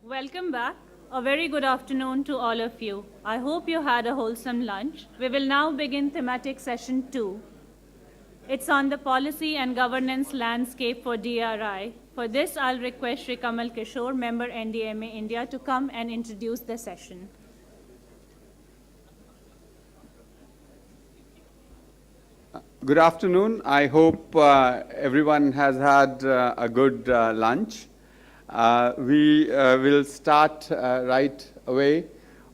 Welcome back. A very good afternoon to all of you. I hope you had a wholesome lunch. We will now begin thematic session 2. It's on the policy and governance landscape for DRI. For this, I'll request Shri Kamal Kishore, member NDMA India, to come and introduce the session. Good afternoon. I hope everyone has had a good lunch. We will start right away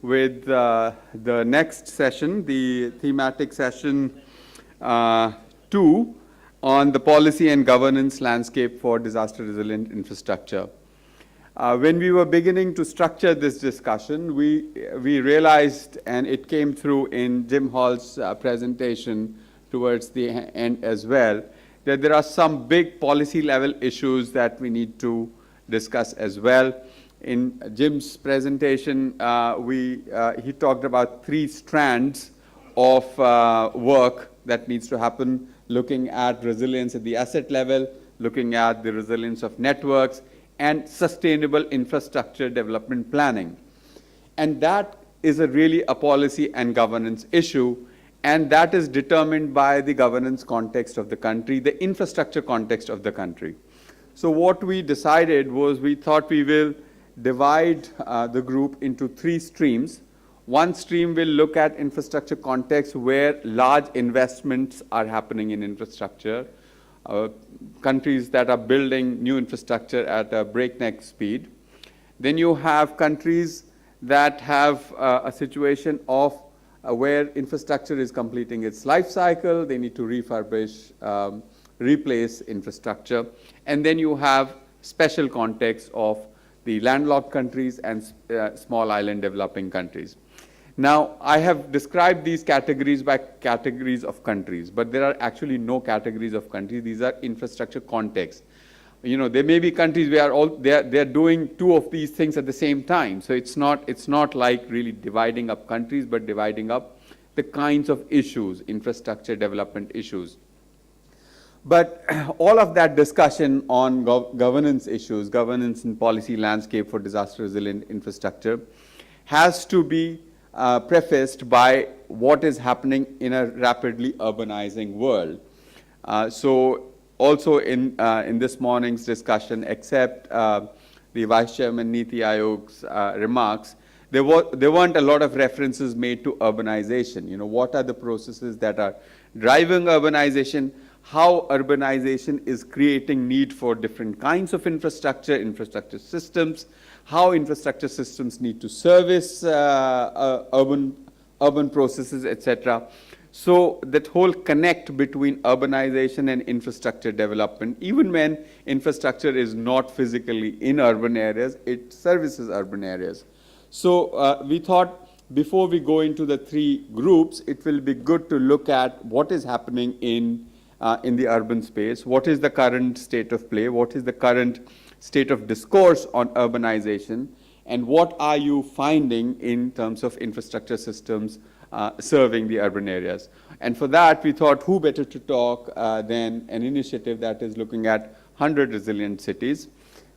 with the next session, the thematic session 2 on the policy and governance landscape for disaster resilient infrastructure. When we were beginning to structure this discussion, we realized, and it came through in Jim Hall's presentation towards the end as well, that there are some big policy level issues that we need to discuss as well. In Jim's presentation, he talked about 3 strands of work that needs to happen, looking at resilience at the asset level, looking at the resilience of networks, and sustainable infrastructure development planning. And that is really a policy and governance issue, and that is determined by the governance context of the country, the infrastructure context of the country. So what we decided was we thought we will divide the group into 3 streams. One stream will look at infrastructure context where large investments are happening in infrastructure, countries that are building new infrastructure at a breakneck speed. Then you have countries that have a situation of where infrastructure is completing its life cycle, they need to refurbish, replace infrastructure. And then you have special context of the landlocked countries and small island developing countries. Now, I have described these categories by categories of countries, but there are actually no categories of countries. These are infrastructure contexts. You know, there may be countries where they're doing 2 of these things at the same time. So it's not like really dividing up countries, but dividing up the kinds of issues, infrastructure development issues. But all of that discussion on governance issues, governance and policy landscape for disaster resilient infrastructure, has to be prefaced by what is happening in a rapidly urbanizing world. So also in this morning's discussion, except the Vice Chairman Niti Aayog's remarks, there weren't a lot of references made to urbanization. You know, what are the processes that are driving urbanization, how urbanization is creating need for different kinds of infrastructure systems, how infrastructure systems need to service urban processes, etc. So that whole connect between urbanization and infrastructure development, even when infrastructure is not physically in urban areas, it services urban areas. So we thought before we go into the 3 groups, it will be good to look at what is happening in the urban space, what is the current state of play, what is the current state of discourse on urbanization, and what are you finding in terms of infrastructure systems serving the urban areas. And for that, we thought who better to talk than an initiative that is looking at 100 resilient cities.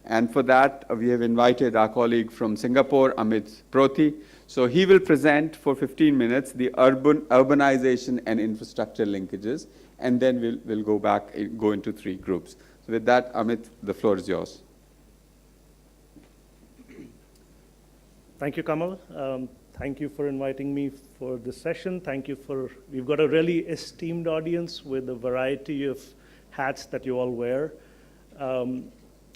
And for that, we have invited our colleague from Singapore, Amit Prothi. So he will present for 15 minutes the urbanization and infrastructure linkages, and then we'll go into 3 groups. So with that, Amit, the floor is yours. Thank you, Kamal. Thank you for inviting me for this session. We've got a really esteemed audience with a variety of hats that you all wear.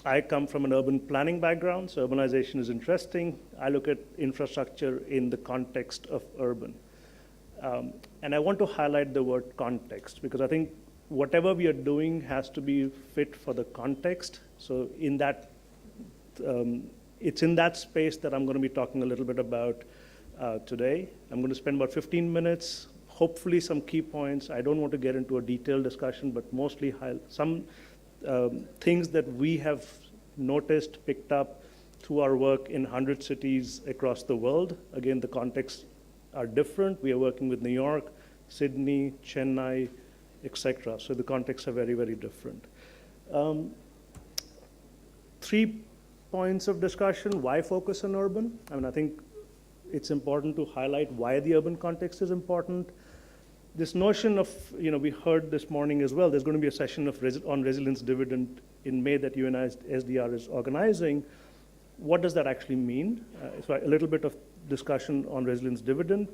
I come from an urban planning background, so urbanization is interesting. I look at infrastructure in the context of urban. And I want to highlight the word context, because I think whatever we are doing has to be fit for the context. So in that, it's in that space that I'm going to be talking a little bit about today. I'm going to spend about 15 minutes, hopefully some key points. I don't want to get into a detailed discussion, but mostly some things that we have noticed, picked up through our work in 100 cities across the world. Again, the contexts are different. We are working with New York, Sydney, Chennai, etc. So the contexts are very, very different. 3 points of discussion. Why focus on urban? I mean, I think it's important to highlight why the urban context is important. This notion of, we heard this morning as well, there's going to be a session on resilience dividend in May that UNI's SDR is organizing. What does that actually mean? So a little bit of discussion on resilience dividend,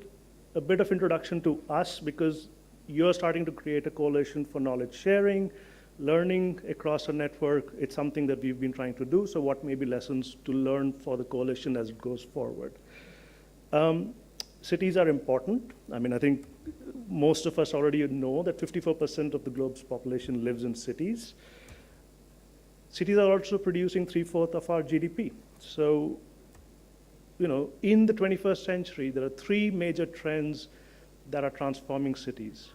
a bit of introduction to us, because you're starting to create a coalition for knowledge sharing, learning across a network. It's something that we've been trying to do, so what may be lessons to learn for the coalition as it goes forward? Cities are important. I mean, I think most of us already know that 54% of the globe's population lives in cities. Cities are also producing 3/4 of our GDP. So, in the 21st century, there are 3 major trends that are transforming cities.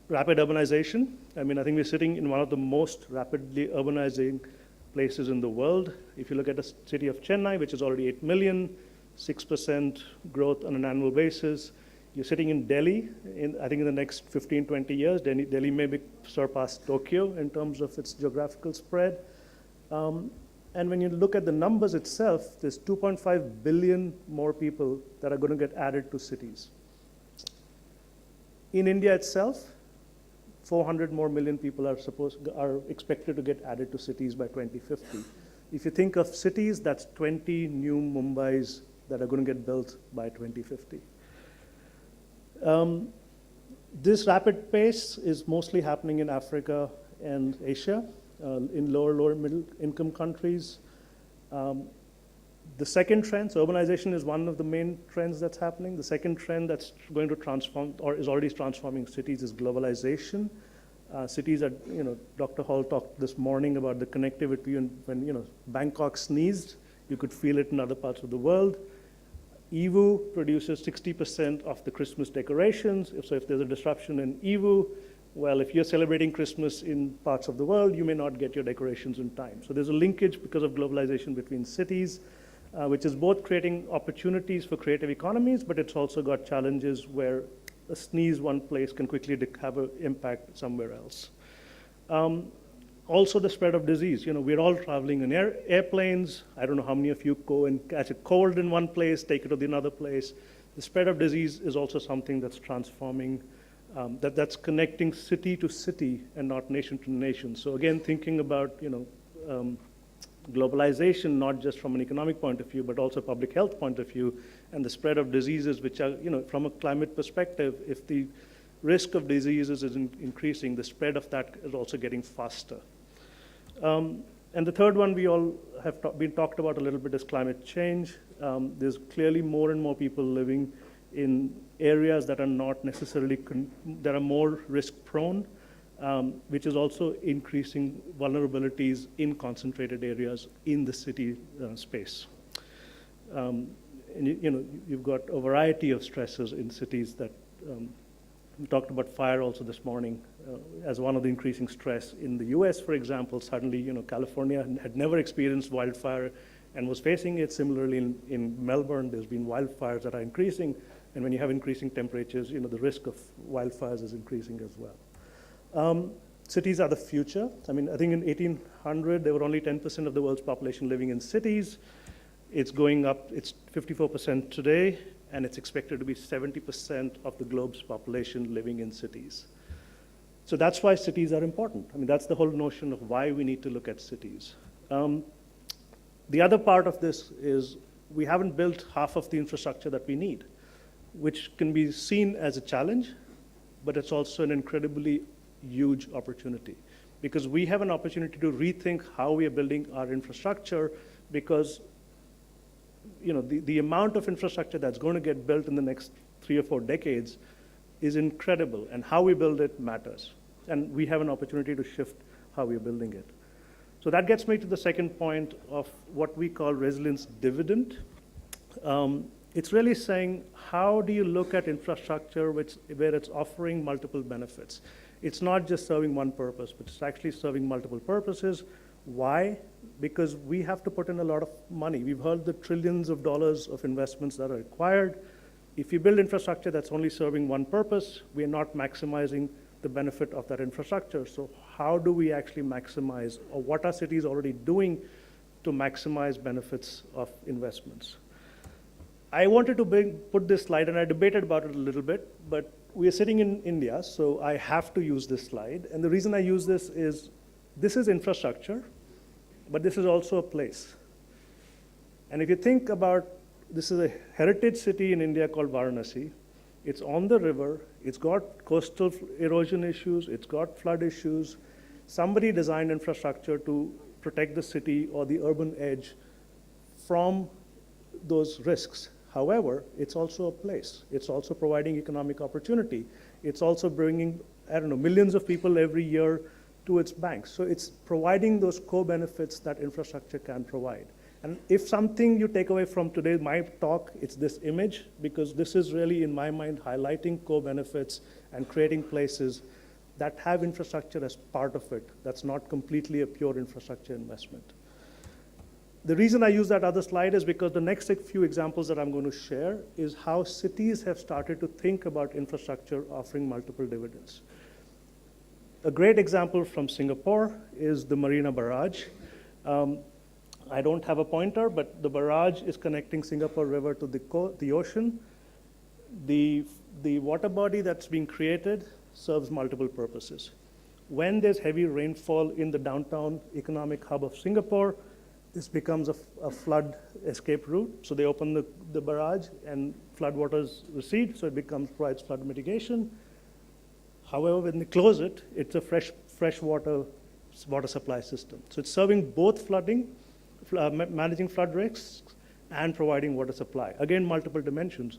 Rapid urbanization. I mean, I think we're sitting in one of the most rapidly urbanizing places in the world. If you look at the city of Chennai, which is already 8 million, 6% growth on an annual basis. You're sitting in Delhi. I think in the next 15, 20 years, Delhi may surpass Tokyo in terms of its geographical spread. And when you look at the numbers itself, there's 2.5 billion more people that are going to get added to cities. In India itself, 400 more million people are expected to get added to cities by 2050. If you think of cities, that's 20 new Mumbais that are going to get built by 2050. This rapid pace is mostly happening in Africa and Asia, in lower middle income countries. The second trend, so urbanization is one of the main trends that's happening. The second trend that's going to transform, or is already transforming cities, is globalization. Cities are, Dr. Hall talked this morning about the connectivity, and when, Bangkok sneezed, you could feel it in other parts of the world. Iwu produces 60% of the Christmas decorations. So if there's a disruption in Iwu, well, if you're celebrating Christmas in parts of the world, you may not get your decorations in time. So there's a linkage because of globalization between cities, which is both creating opportunities for creative economies, but it's also got challenges where a sneeze one place can quickly have an impact somewhere else. Also the spread of disease. We're all traveling in airplanes. I don't know how many of you go and catch a cold in one place, take it to another place. The spread of disease is also something that's transforming, that's connecting city to city and not nation to nation. So again, thinking about, globalization, not just from an economic point of view, but also public health point of view, and the spread of diseases, which are, from a climate perspective, if the risk of diseases is increasing, the spread of that is also getting faster. And the third one we all have been talked about a little bit is climate change. There's clearly more and more people living in areas that are not necessarily, that are more risk prone, which is also increasing vulnerabilities in concentrated areas in the city space. And you've got a variety of stresses in cities that, we talked about fire also this morning as one of the increasing stress. In the US, for example, suddenly, California had never experienced wildfire and was facing it. Similarly, in Melbourne, there's been wildfires that are increasing, and when you have increasing temperatures, the risk of wildfires is increasing as well. Cities are the future. I mean, I think in 1800, there were only 10% of the world's population living in cities. It's going up, it's 54% today, and it's expected to be 70% of the globe's population living in cities. So that's why cities are important. I mean, that's the whole notion of why we need to look at cities. The other part of this is we haven't built half of the infrastructure that we need, which can be seen as a challenge, but it's also an incredibly huge opportunity, because we have an opportunity to rethink how we are building our infrastructure, because the amount of infrastructure that's going to get built in the next 3 or 4 decades is incredible, and how we build it matters. And we have an opportunity to shift how we're building it. So that gets me to the second point of what we call resilience dividend. It's really saying, how do you look at infrastructure where it's offering multiple benefits? It's not just serving one purpose, but it's actually serving multiple purposes. Why? Because we have to put in a lot of money. We've heard the trillions of dollars of investments that are required. If you build infrastructure that's only serving one purpose, we're not maximizing the benefit of that infrastructure. So how do we actually maximize, or what are cities already doing to maximize benefits of investments? I wanted to put this slide, and I debated about it a little bit, but we are sitting in India, so I have to use this slide. And the reason I use this is infrastructure, but this is also a place. And if you think about, this is a heritage city in India called Varanasi. It's on the river, it's got coastal erosion issues, it's got flood issues. Somebody designed infrastructure to protect the city or the urban edge from those risks. However, it's also a place. It's also providing economic opportunity. It's also bringing, millions of people every year to its banks. So it's providing those co-benefits that infrastructure can provide. And if something you take away from today, my talk, it's this image, because this is really, in my mind, highlighting co-benefits and creating places that have infrastructure as part of it. That's not completely a pure infrastructure investment. The reason I use that other slide is because the next few examples that I'm going to share is how cities have started to think about infrastructure offering multiple dividends. A great example from Singapore is the Marina Barrage. I don't have a pointer, but the barrage is connecting Singapore River to the ocean. The water body that's being created serves multiple purposes. When there's heavy rainfall in the downtown economic hub of Singapore, this becomes a flood escape route. So they open the barrage and flood waters recede, so it provides flood mitigation. However, when they close it, it's a fresh water supply system. So it's serving both flooding, managing flood risks, and providing water supply. Again, multiple dimensions.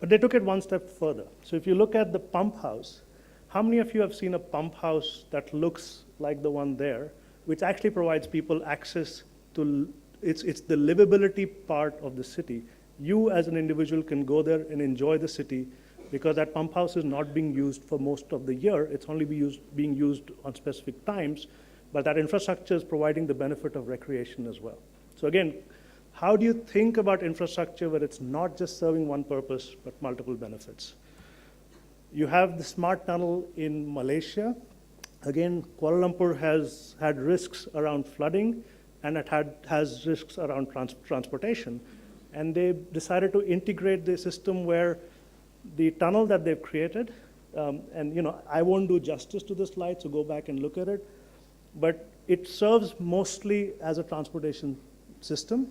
But they took it one step further. So if you look at the pump house, how many of you have seen a pump house that looks like the one there, which actually provides people access to, it's the livability part of the city. You as an individual can go there and enjoy the city because that pump house is not being used for most of the year. It's only being used on specific times, but that infrastructure is providing the benefit of recreation as well. So again, how do you think about infrastructure where it's not just serving one purpose, but multiple benefits? You have the smart tunnel in Malaysia. Again, Kuala Lumpur has had risks around flooding, and it has risks around transportation. And they decided to integrate the system where the tunnel that they've created, and I won't do justice to the slide, so go back and look at it, but it serves mostly as a transportation system.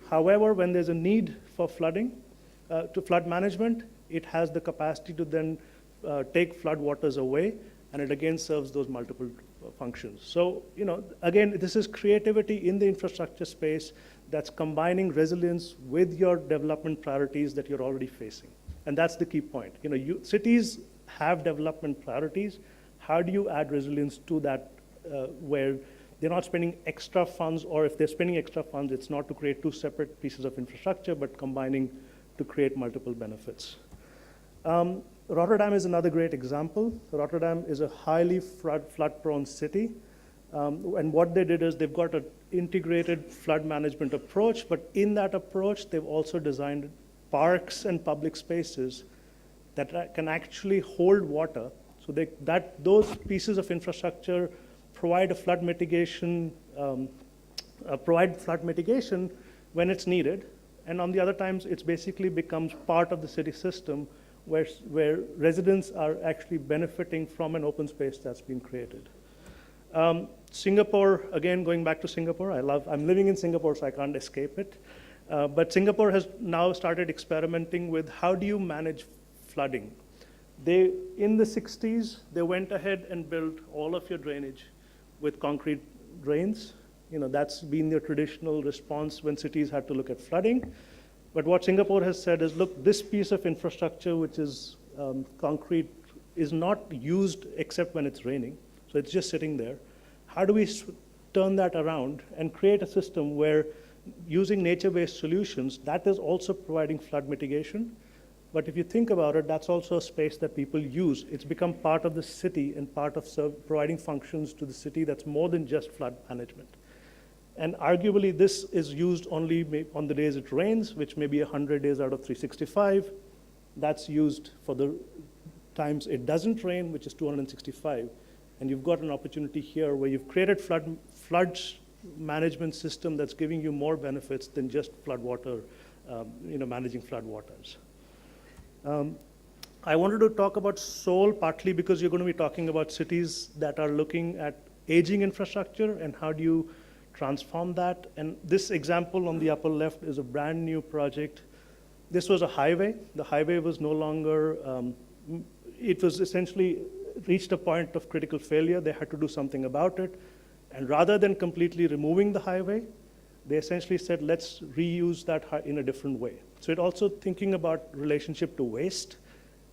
However, when there's a need for flooding, to flood management, it has the capacity to then take flood waters away, and it again serves those multiple functions. So, again, this is creativity in the infrastructure space that's combining resilience with your development priorities that you're already facing. And that's the key point. Cities have development priorities. How do you add resilience to that where they're not spending extra funds, or if they're spending extra funds, it's not to create two separate pieces of infrastructure, but combining to create multiple benefits. Rotterdam is another great example. Rotterdam is a highly flood-prone city. And what they did is they've got an integrated flood management approach, but in that approach, they've also designed parks and public spaces that can actually hold water. So those pieces of infrastructure provide flood mitigation when it's needed. And on the other times, it basically becomes part of the city system where residents are actually benefiting from an open space that's been created. Singapore, again, going back to Singapore, I'm living in Singapore, so I can't escape it. But Singapore has now started experimenting with how do you manage flooding. In the 60s, they went ahead and built all of your drainage with concrete drains. That's been their traditional response when cities had to look at flooding. But what Singapore has said is, look, this piece of infrastructure, which is concrete, is not used except when it's raining. So it's just sitting there. How do we turn that around and create a system where using nature-based solutions, that is also providing flood mitigation? But if you think about it, that's also a space that people use. It's become part of the city and part of providing functions to the city that's more than just flood management. And arguably, this is used only on the days it rains, which may be 100 days out of 365. That's used for the times it doesn't rain, which is 265. And you've got an opportunity here where you've created floods management system that's giving you more benefits than just floodwater, managing floodwaters. I wanted to talk about Seoul partly because you're going to be talking about cities that are looking at aging infrastructure and how do you transform that. And this example on the upper left is a brand new project. This was a highway. The highway was no longer, it was essentially reached a point of critical failure. They had to do something about it. And rather than completely removing the highway, they essentially said, let's reuse that in a different way. So it also thinking about relationship to waste.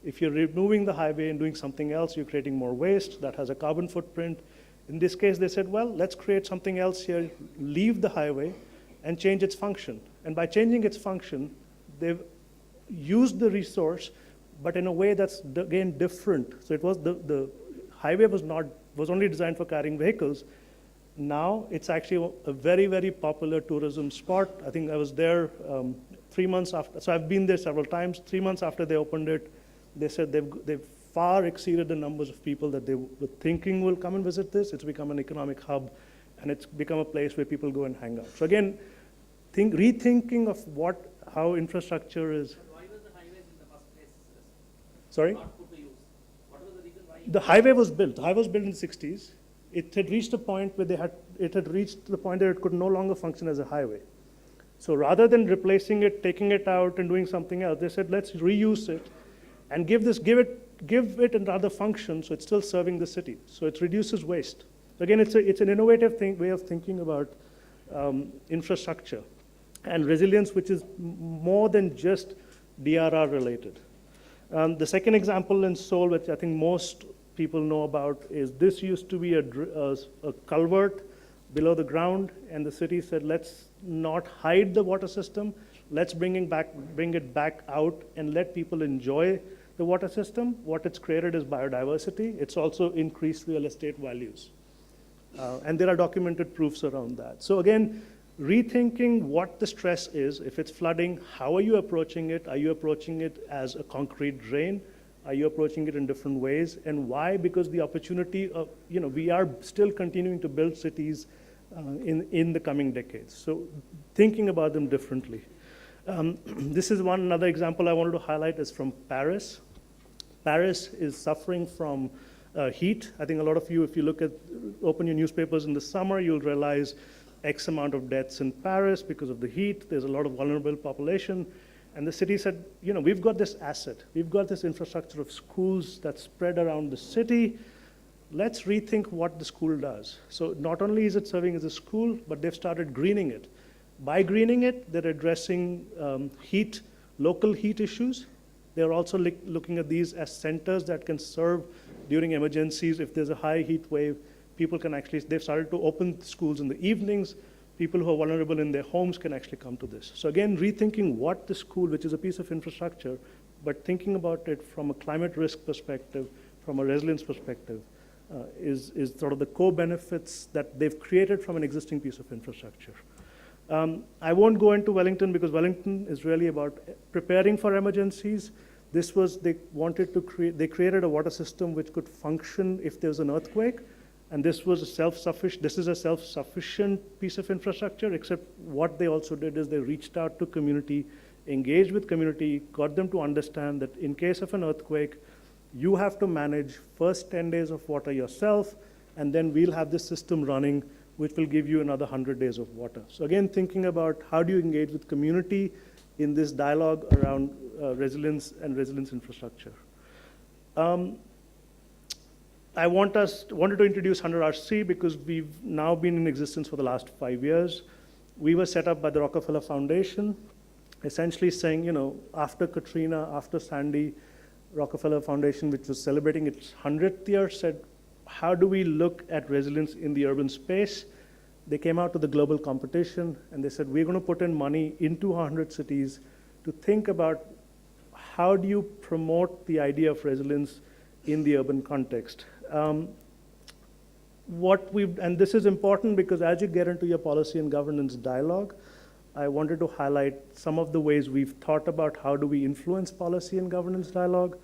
If you're removing the highway and doing something else, you're creating more waste that has a carbon footprint. In this case, they said, well, let's create something else here, leave the highway, and change its function. And by changing its function, they've used the resource, but in a way that's, again, different. So it was the highway was only designed for carrying vehicles. Now it's actually a very, very popular tourism spot. I think I was there 3 months after. So I've been there several times. 3 months after they opened it, they said they've far exceeded the numbers of people that they were thinking will come and visit this. It's become an economic hub, and it's become a place where people go and hang out. So again, rethinking of how infrastructure is. But why was the highways in the first place Sorry? not put to use? What was the reason why? The highway was built. The highway was built in the 60s. It had reached a point where it had reached the point that it could no longer function as a highway. So rather than replacing it, taking it out, and doing something else, they said, let's reuse it and give it another function so it's still serving the city. So it reduces waste. Again, it's an innovative way of thinking about infrastructure and resilience, which is more than just DRR related. The second example in Seoul, which I think most people know about, is this used to be a culvert below the ground, and the city said, let's not hide the water system, let's bring it back out and let people enjoy the water system. What it's created is biodiversity. It's also increased real estate values. And there are documented proofs around that. So again, rethinking what the stress is. If it's flooding, how are you approaching it? Are you approaching it as a concrete drain? Are you approaching it in different ways? And why? Because the opportunity of, we are still continuing to build cities in the coming decades. So thinking about them differently. This is another example I wanted to highlight is from Paris. Paris is suffering from heat. I think a lot of you, if you open your newspapers in the summer, you'll realize X amount of deaths in Paris because of the heat. There's a lot of vulnerable population. And the city said, we've got this asset. We've got this infrastructure of schools that's spread around the city. Let's rethink what the school does. So not only is it serving as a school, but they've started greening it. By greening it, they're addressing local heat issues. They're also looking at these as centers that can serve during emergencies. If there's a high heat wave, people can they've started to open schools in the evenings. People who are vulnerable in their homes can actually come to this. So again, rethinking what the school, which is a piece of infrastructure, but thinking about it from a climate risk perspective, from a resilience perspective, is sort of the co-benefits that they've created from an existing piece of infrastructure. I won't go into Wellington because Wellington is really about preparing for emergencies. They created a water system which could function if there's an earthquake. And this is a self-sufficient piece of infrastructure, except what they also did is they reached out to community, engaged with community, got them to understand that in case of an earthquake, you have to manage first 10 days of water yourself, and then we'll have this system running, which will give you another 100 days of water. So again, thinking about how do you engage with community in this dialogue around resilience and resilience infrastructure. I wanted to introduce 100RC because we've now been in existence for the last 5 years. We were set up by the Rockefeller Foundation, essentially saying, after Katrina, after Sandy, Rockefeller Foundation, which was celebrating its 100th year, said, how do we look at resilience in the urban space? They came out to the global competition and they said, we're going to put in money into 100 cities to think about how do you promote the idea of resilience in the urban context. And this is important because as you get into your policy and governance dialogue, I wanted to highlight some of the ways we've thought about how do we influence policy and governance dialogue.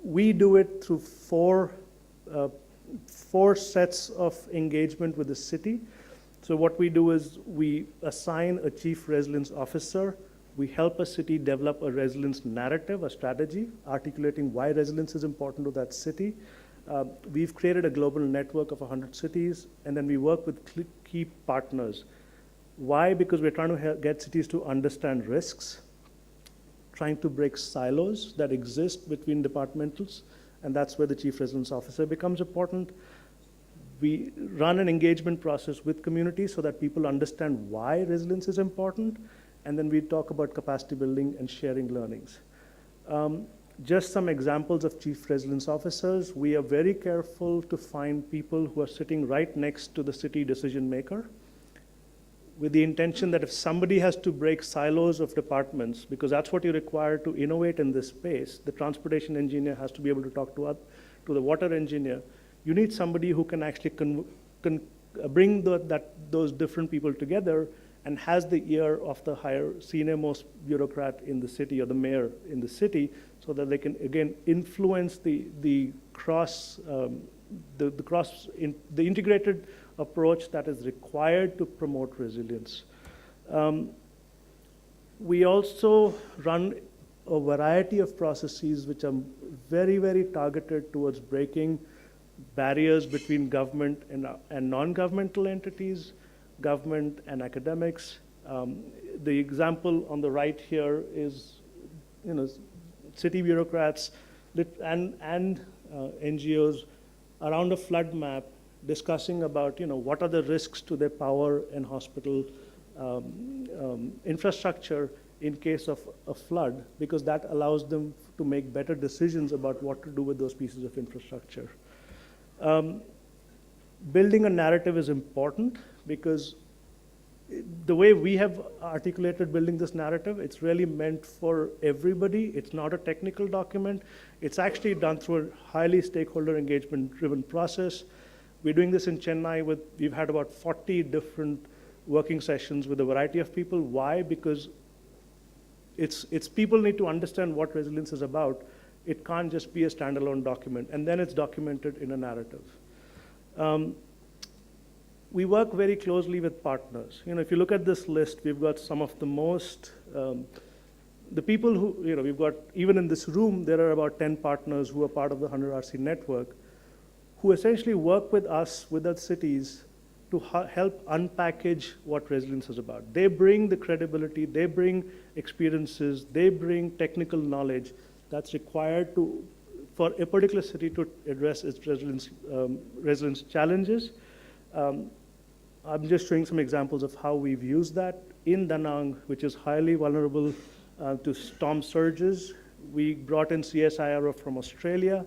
We do it through four sets of engagement with the city. So what we do is we assign a chief resilience officer. We help a city develop a resilience narrative, a strategy, articulating why resilience is important to that city. We've created a global network of 100 cities, and then we work with key partners. Why? Because we're trying to get cities to understand risks, trying to break silos that exist between departmentals, and that's where the chief resilience officer becomes important. We run an engagement process with communities so that people understand why resilience is important, and then we talk about capacity building and sharing learnings. Just some examples of chief resilience officers. We are very careful to find people who are sitting right next to the city decision maker, with the intention that if somebody has to break silos of departments, because that's what you require to innovate in this space, the transportation engineer has to be able to talk to the water engineer. You need somebody who can actually bring those different people together and has the ear of the higher senior most bureaucrat in the city or the mayor in the city, so that they can again influence the integrated approach that is required to promote resilience. We also run a variety of processes which are very, very targeted towards breaking barriers between government and non-governmental entities, government and academics. The example on the right here is, city bureaucrats and NGOs around a flood map discussing about, what are the risks to their power and hospital infrastructure in case of a flood, because that allows them to make better decisions about what to do with those pieces of infrastructure. Building a narrative is important because the way we have articulated building this narrative, it's really meant for everybody. It's not a technical document. It's actually done through a highly stakeholder engagement-driven process. We're doing this in Chennai we've had about 40 different working sessions with a variety of people. Why? Because it's people need to understand what resilience is about. It can't just be a standalone document, and then it's documented in a narrative. We work very closely with partners. If you look at this list, we've got some of the most, the people who, we've got, even in this room, there are about 10 partners who are part of the 100RC network, who essentially work with us, with the cities, to help unpackage what resilience is about. They bring the credibility, they bring experiences, they bring technical knowledge that's required for a particular city to address its resilience challenges. I'm just showing some examples of how we've used that. In Da Nang, which is highly vulnerable to storm surges, we brought in CSIRO from Australia.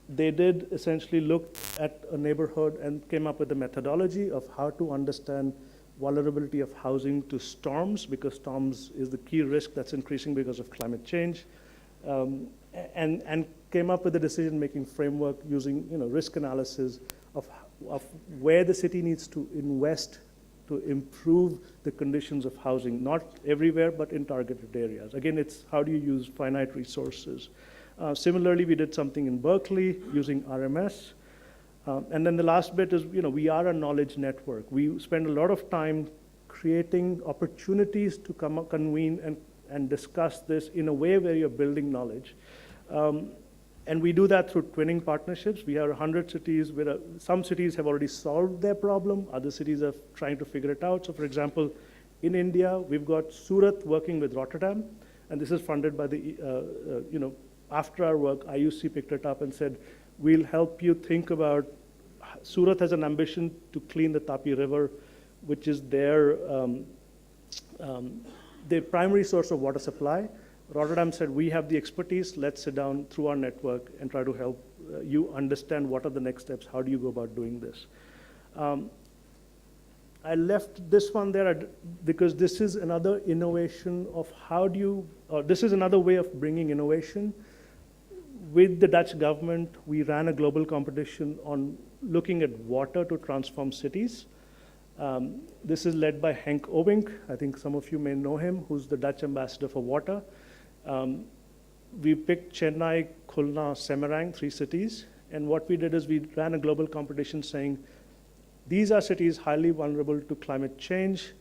They did essentially look at a neighborhood and came up with a methodology of how to understand vulnerability of housing to storms, because storms is the key risk that's increasing because of climate change, and came up with a decision-making framework using risk analysis of where the city needs to invest to improve the conditions of housing, not everywhere, but in targeted areas. Again, it's how do you use finite resources. Similarly, we did something in Berkeley using RMS. And then the last bit is, we are a knowledge network. We spend a lot of time creating opportunities to convene and discuss this in a way where you're building knowledge. And we do that through twinning partnerships. We have 100 cities where some cities have already solved their problem. Other cities are trying to figure it out. So for example, in India, we've got Surat working with Rotterdam. And this is funded by the, after our work, IUC picked it up and said, we'll help you think about, Surat has an ambition to clean the Tapi River, which is their primary source of water supply. Rotterdam said, we have the expertise, let's sit down through our network and try to help you understand what are the next steps, how do you go about doing this. I left this one there because this is another innovation of this is another way of bringing innovation. With the Dutch government, we ran a global competition on looking at water to transform cities. This is led by Henk Ovink. I think some of you may know him, who's the Dutch ambassador for water. we picked Chennai, Khulna, Semarang, 3 cities. And what we did is we ran a global competition saying, these are cities highly vulnerable to climate change.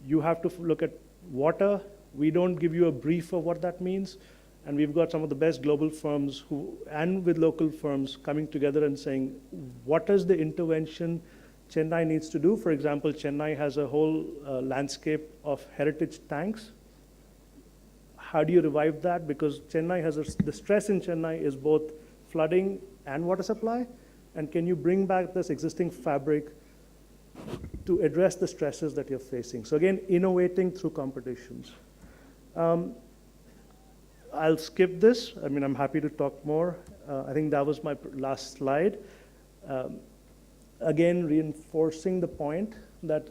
You have to look at water. We don't give you a brief of what that means. And we've got some of the best global firms and with local firms coming together and saying, what is the intervention Chennai needs to do? For example, Chennai has a whole landscape of heritage tanks. How do you revive that? Because Chennai has the stress in Chennai is both flooding and water supply. And can you bring back this existing fabric to address the stresses that you're facing? So again, innovating through competitions. I'll skip this. I mean, I'm happy to talk more. I think that was my last slide. Again, reinforcing the point that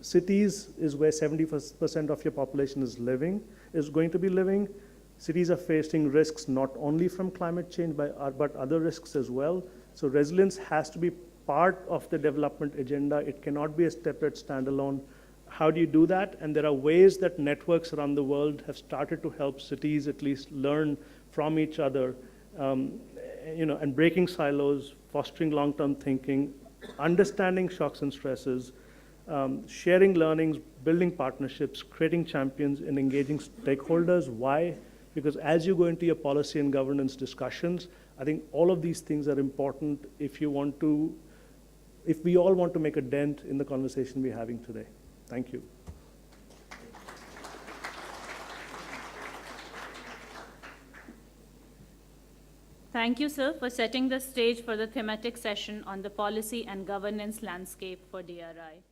cities is where 70% of your population is going to be living. Cities are facing risks not only from climate change, but other risks as well. So resilience has to be part of the development agenda. It cannot be a separate standalone. How do you do that? And there are ways that networks around the world have started to help cities at least learn from each other, and breaking silos, fostering long-term thinking, understanding shocks and stresses, sharing learnings, building partnerships, creating champions, and engaging stakeholders. Why? Because as you go into your policy and governance discussions, I think all of these things are important if we all want to make a dent in the conversation we're having today. Thank you. Thank you, sir, for setting the stage for the thematic session on the policy and governance landscape for DRI.